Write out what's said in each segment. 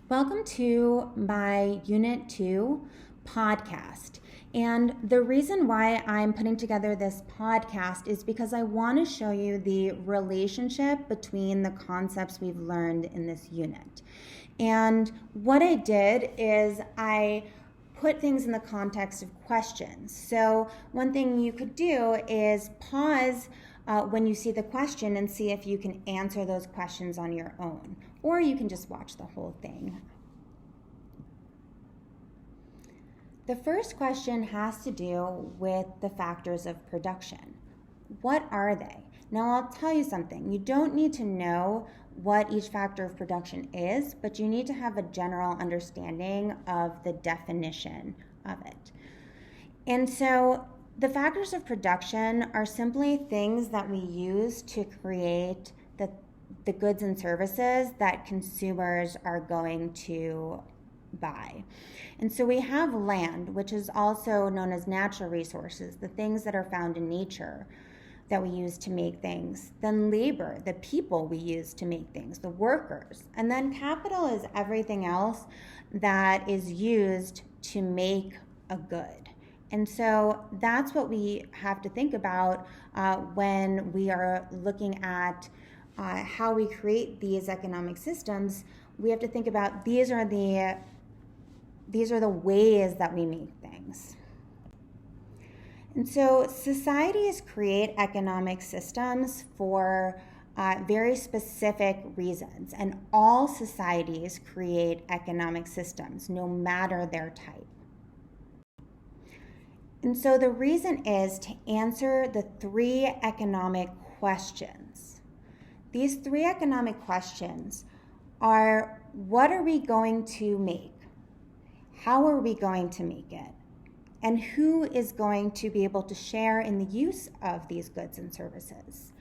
Welcome to my Unit 2 podcast. And the reason why I'm putting together this podcast is because I want to show you the relationship between the concepts we've learned in this unit. And what I did is I put things in the context of questions. So one thing you could do is pause when you see the question and see if you can answer those questions on your own, or you can just watch the whole thing. The first question has to do with the factors of production. What are they? Now I'll tell you something. You don't need to know what each factor of production is, but you need to have a general understanding of the definition of it. And so the factors of production are simply things that we use to create the goods and services that consumers are going to buy. And so we have land, which is also known as natural resources, the things that are found in nature that we use to make things. Then labor, the people we use to make things, the workers. And then capital is everything else that is used to make a good. And so that's what we have to think about when we are looking at how we create these economic systems. We have to think about these are the ways that we make things. And so societies create economic systems for very specific reasons, and all societies create economic systems, no matter their type. And so the reason is to answer the three economic questions. These three economic questions are: what are we going to make? How are we going to make it? And who is going to be able to share in the use of these goods and services?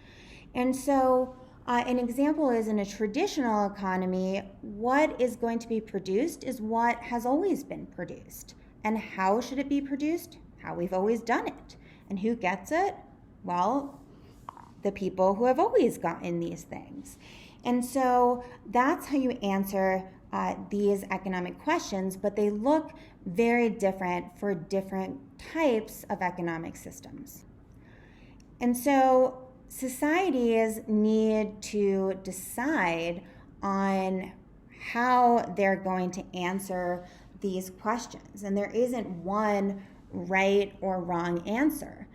And so an example is, in a traditional economy, what is going to be produced is what has always been produced. And how should it be produced? How we've always done it. And who gets it? Well, the people who have always gotten these things. And so that's how you answer these economic questions, but they look very different for different types of economic systems. And so societies need to decide on how they're going to answer these questions. And there isn't one right or wrong answer.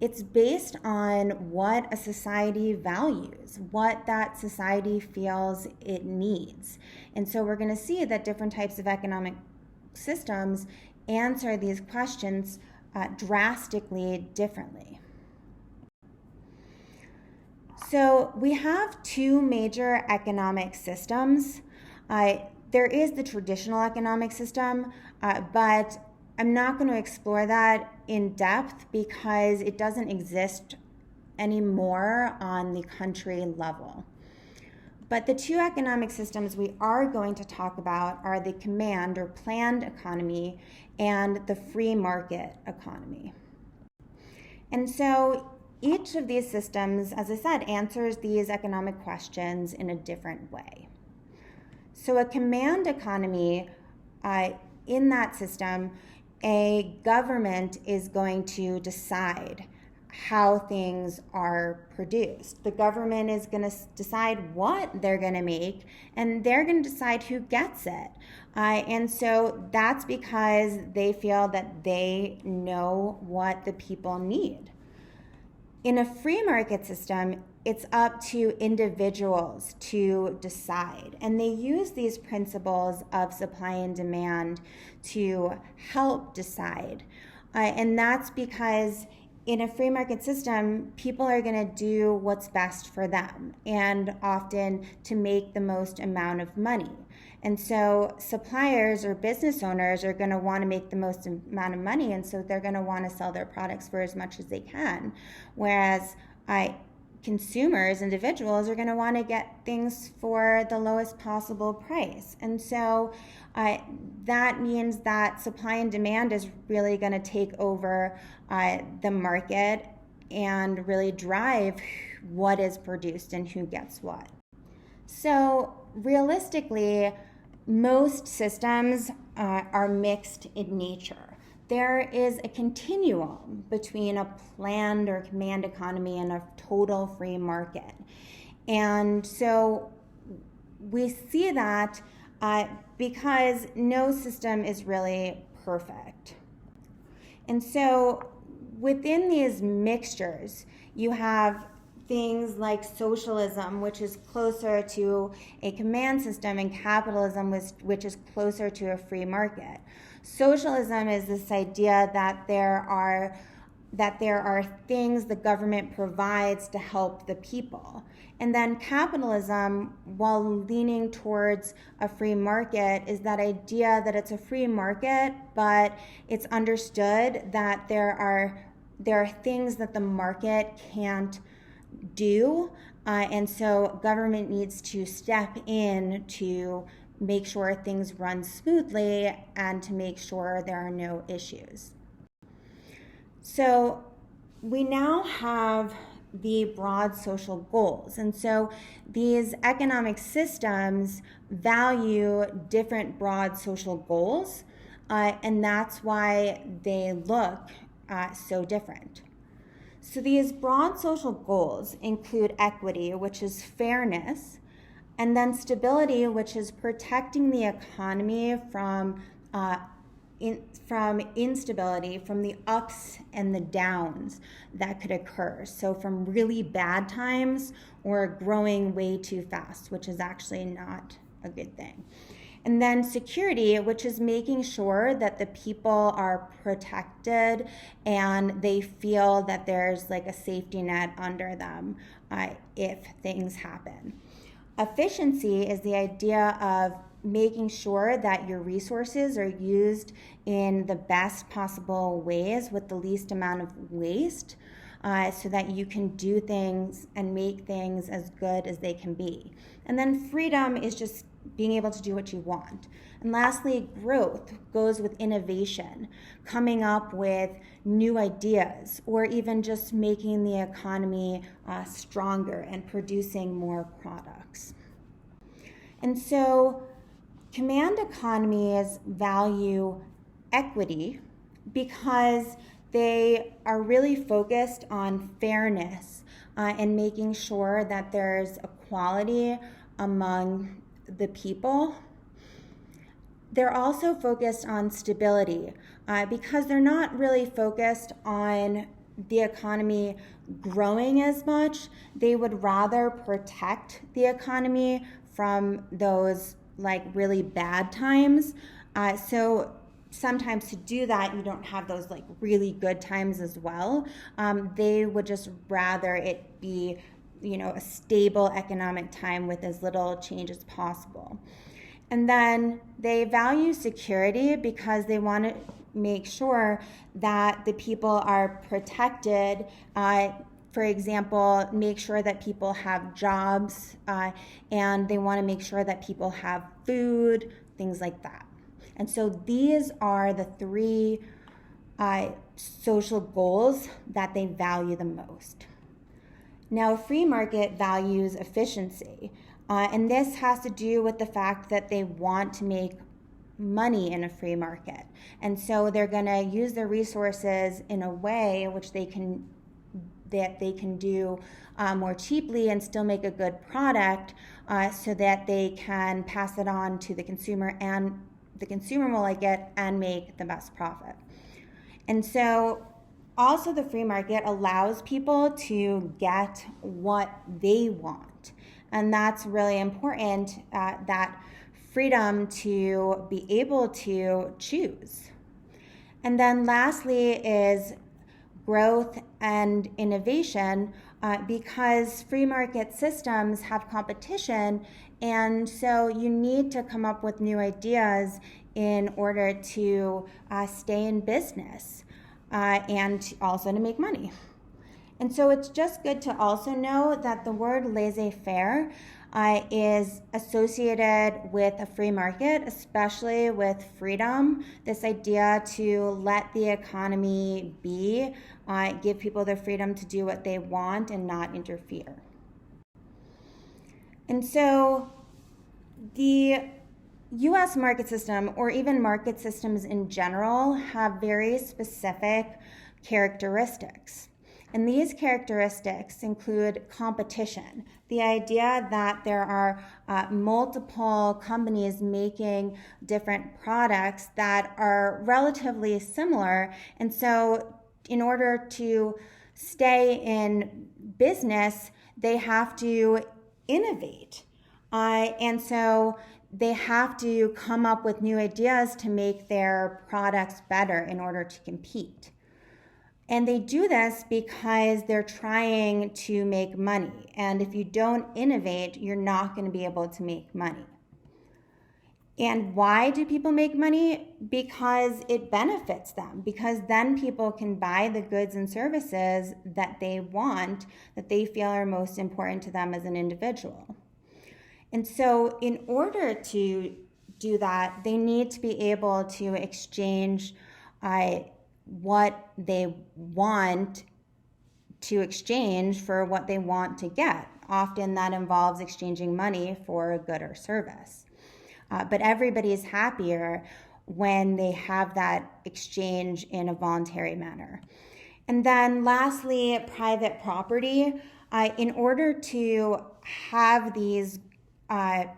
It's based on what a society values, what that society feels it needs. And so we're going to see that different types of economic systems answer these questions drastically differently. So we have two major economic systems. There is the traditional economic system, but I'm not going to explore that in depth because it doesn't exist anymore on the country level. But the two economic systems we are going to talk about are the command or planned economy and the free market economy. And so each of these systems, as I said, answers these economic questions in a different way. So a command economy, in that system, a government is going to decide how things are produced. The government is going to decide what they're going to make, and they're going to decide who gets it. And so that's because they feel that they know what the people need. In a free market system, it's up to individuals to decide. And they use these principles of supply and demand to help decide. And that's because in a free market system, people are going to do what's best for them, and often to make the most amount of money. And so suppliers or business owners are going to want to make the most amount of money, and so they're going to want to sell their products for as much as they can. Whereas consumers, individuals, are going to want to get things for the lowest possible price. And so that means that supply and demand is really going to take over the market and really drive what is produced and who gets what. So realistically, most systems are mixed in nature. There is a continuum between a planned or command economy and a total free market. And so we see that because no system is really perfect. And so within these mixtures, you have things like socialism, which is closer to a command system, and capitalism, which is closer to a free market. Socialism is this idea that there are things the government provides to help the people. And then capitalism, while leaning towards a free market, is that idea that it's a free market, but it's understood that there are things that the market can't do, and so government needs to step in to make sure things run smoothly and to make sure there are no issues. So we now have the broad social goals, and so these economic systems value different broad social goals, and that's why they look so different. So these broad social goals include equity, which is fairness, and then stability, which is protecting the economy from instability, from the ups and the downs that could occur. So from really bad times or growing way too fast, which is actually not a good thing. And then security, which is making sure that the people are protected and they feel that there's like a safety net under them if things happen. Efficiency is the idea of making sure that your resources are used in the best possible ways with the least amount of waste, so that you can do things and make things as good as they can be. And then freedom is just being able to do what you want. And lastly, growth goes with innovation, coming up with new ideas, or even just making the economy stronger and producing more products. And so command economies value equity because they are really focused on fairness and making sure that there's equality among the people. They're also focused on stability because they're not really focused on the economy growing as much. They would rather protect the economy from those like really bad times. So sometimes to do that, you don't have those like really good times as well. They would just rather it be, a stable economic time with as little change as possible. And then they value security because they want to make sure that the people are protected. For example, make sure that people have jobs, and they want to make sure that people have food, things like that. And so these are the three social goals that they value the most. Now, a free market values efficiency, and this has to do with the fact that they want to make money in a free market. And so they're going to use their resources in a way which they can do more cheaply and still make a good product, so that they can pass it on to the consumer, and the consumer will like it and make the best profit. And so also the free market allows people to get what they want. And that's really important, that freedom to be able to choose. And then lastly is growth and innovation, because free market systems have competition, and so you need to come up with new ideas in order to stay in business and also to make money. And so it's just good to also know that the word laissez-faire is associated with a free market, especially with freedom, this idea to let the economy be, give people the freedom to do what they want and not interfere. And so the US market system, or even market systems in general, have very specific characteristics. And these characteristics include competition, the idea that there are multiple companies making different products that are relatively similar. And so, in order to stay in business, they have to innovate. And so, they have to come up with new ideas to make their products better in order to compete. And they do this because they're trying to make money. And if you don't innovate, you're not going to be able to make money. And why do people make money? Because it benefits them. Because then people can buy the goods and services that they want, that they feel are most important to them as an individual. And so in order to do that, they need to be able to exchange what they want to exchange for what they want to get. Often that involves exchanging money for a good or service. But everybody's happier when they have that exchange in a voluntary manner. And then lastly, private property. In order to have these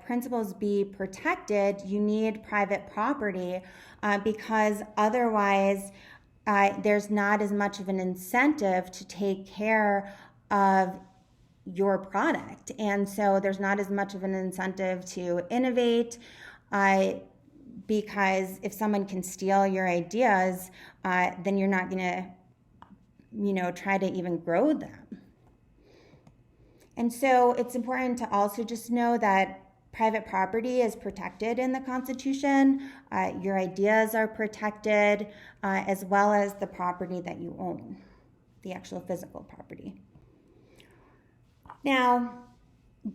principles be protected, you need private property because otherwise there's not as much of an incentive to take care of your product. And so there's not as much of an incentive to innovate because if someone can steal your ideas, then you're not going to, try to even grow them. And so it's important to also just know that private property is protected in the Constitution. Your ideas are protected, as well as the property that you own, the actual physical property. Now,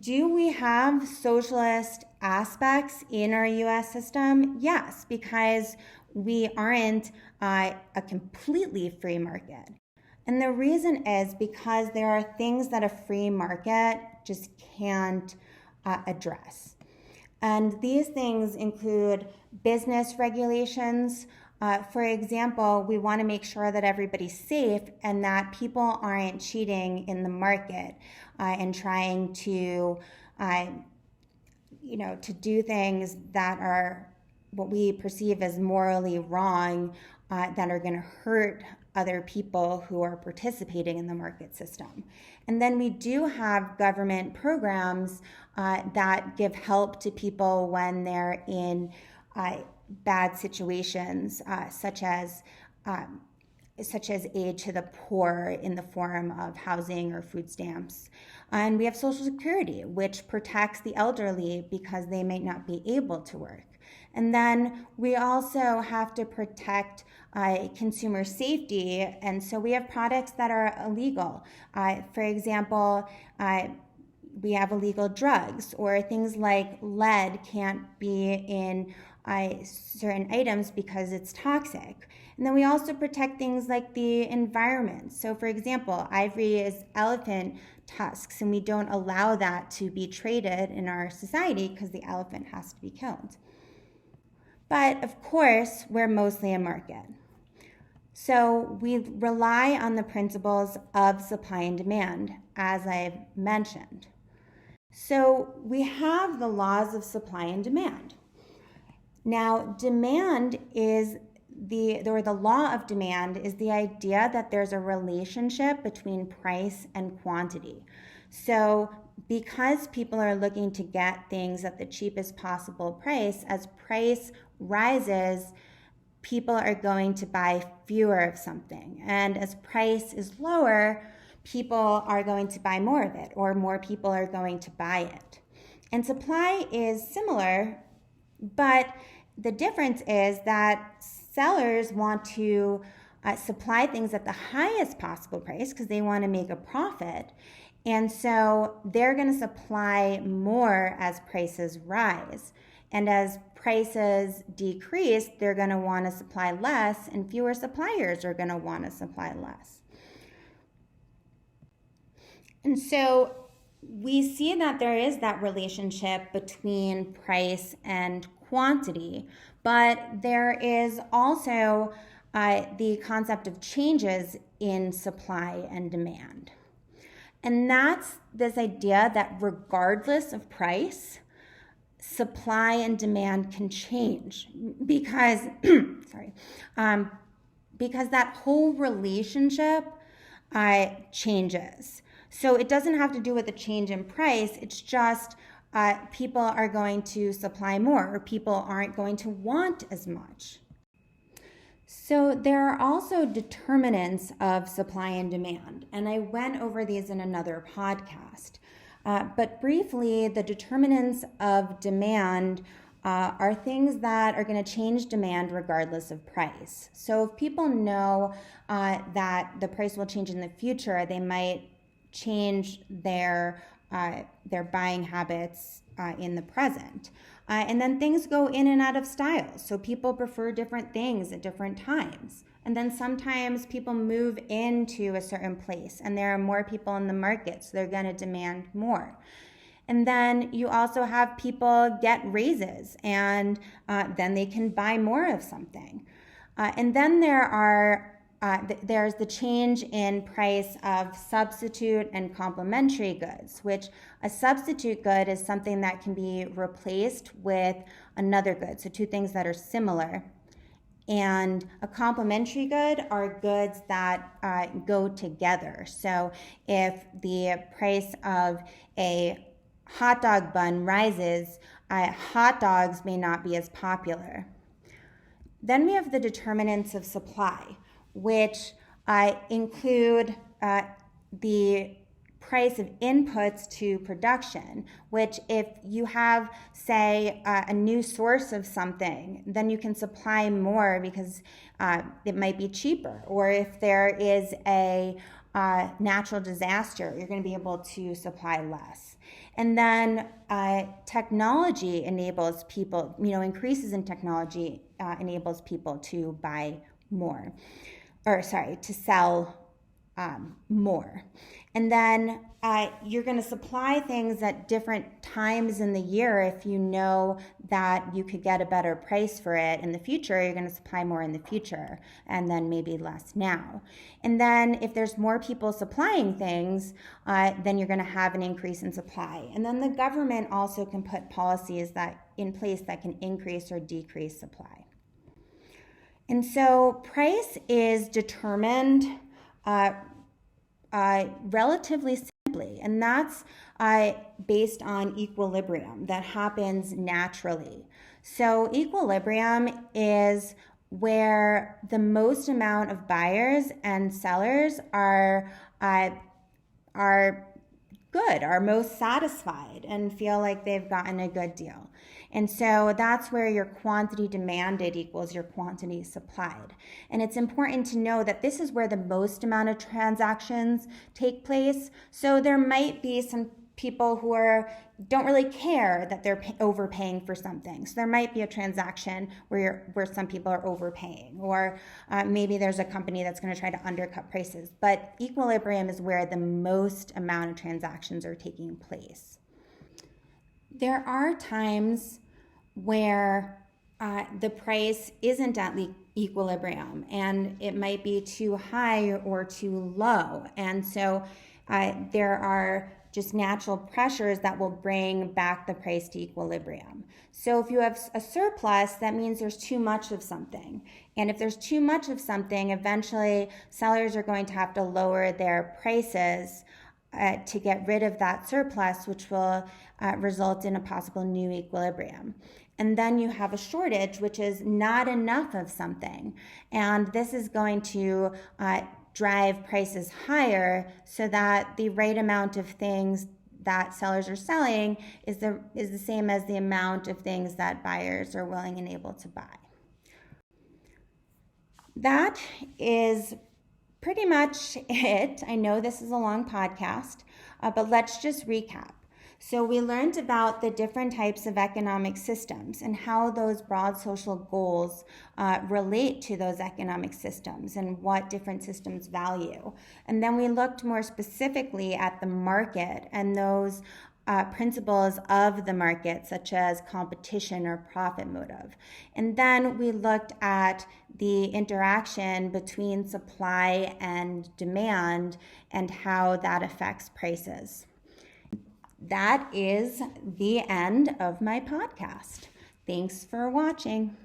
do we have socialist aspects in our US system? Yes, because we aren't a completely free market. And the reason is because there are things that a free market just can't address. And these things include business regulations. For example, we want to make sure that everybody's safe and that people aren't cheating in the market and trying to, to do things that are what we perceive as morally wrong, that are going to hurt other people who are participating in the market system. And then we do have government programs that give help to people when they're in bad situations, such as aid to the poor in the form of housing or food stamps. And we have Social Security, which protects the elderly because they may not be able to work. And then we also have to protect consumer safety, and so we have products that are illegal. For example, we have illegal drugs, or things like lead can't be in certain items because it's toxic. And then we also protect things like the environment. So for example, ivory is elephant tusks, and we don't allow that to be traded in our society because the elephant has to be killed. But of course, we're mostly a market. So we rely on the principles of supply and demand, as I've mentioned. So we have the laws of supply and demand. Now, demand is the law of demand is the idea that there's a relationship between price and quantity. So because people are looking to get things at the cheapest possible price, as price rises, people are going to buy fewer of something. And as price is lower, people are going to buy more of it, or more people are going to buy it. And supply is similar, but the difference is that sellers want to supply things at the highest possible price because they want to make a profit. And so they're going to supply more as prices rise. And as prices decrease, they're going to want to supply less, and fewer suppliers are going to want to supply less. And so we see that there is that relationship between price and quantity, but there is also the concept of changes in supply and demand. And that's this idea that regardless of price, supply and demand can change because, because that whole relationship changes. So it doesn't have to do with a change in price. It's just people are going to supply more, or people aren't going to want as much. So there are also determinants of supply and demand, and I went over these in another podcast. But briefly, the determinants of demand are things that are going to change demand regardless of price. So if people know that the price will change in the future, they might change their buying habits in the present. And then things go in and out of style. So people prefer different things at different times. And then sometimes people move into a certain place and there are more people in the market, so they're going to demand more. And then you also have people get raises and then they can buy more of something. And then there's the change in price of substitute and complementary goods, which a substitute good is something that can be replaced with another good. So two things that are similar. And a complementary good are goods that go together. So if the price of a hot dog bun rises, hot dogs may not be as popular. Then we have the determinants of supply, which include the price of inputs to production, which if you have, say, a new source of something, then you can supply more because it might be cheaper. Or if there is a natural disaster, you're going to be able to supply less. And then technology enables people, increases in technology enables people to buy more, to sell more. And then you're going to supply things at different times in the year. If you know that you could get a better price for it in the future, you're going to supply more in the future and then maybe less now. And then if there's more people supplying things, then you're going to have an increase in supply. And then the government also can put policies in place that can increase or decrease supply. And so price is determined relatively simply, and that's based on equilibrium that happens naturally. So equilibrium is where the most amount of buyers and sellers are good, are most satisfied and feel like they've gotten a good deal. And so that's where your quantity demanded equals your quantity supplied. And it's important to know that this is where the most amount of transactions take place. So there might be some people who don't really care that they're overpaying for something. So there might be a transaction where some people are overpaying, or maybe there's a company that's going to try to undercut prices. But equilibrium is where the most amount of transactions are taking place. There are times where the price isn't at equilibrium, and it might be too high or too low. And so there are just natural pressures that will bring back the price to equilibrium. So if you have a surplus, that means there's too much of something. And if there's too much of something, eventually sellers are going to have to lower their prices to get rid of that surplus, which will result in a possible new equilibrium. And then you have a shortage, which is not enough of something. And this is going to drive prices higher so that the right amount of things that sellers are selling is the same as the amount of things that buyers are willing and able to buy. That is pretty much it. I know this is a long podcast, but let's just recap. So we learned about the different types of economic systems and how those broad social goals relate to those economic systems and what different systems value. And then we looked more specifically at the market and those principles of the market, such as competition or profit motive. And then we looked at the interaction between supply and demand and how that affects prices. That is the end of my podcast. Thanks for watching.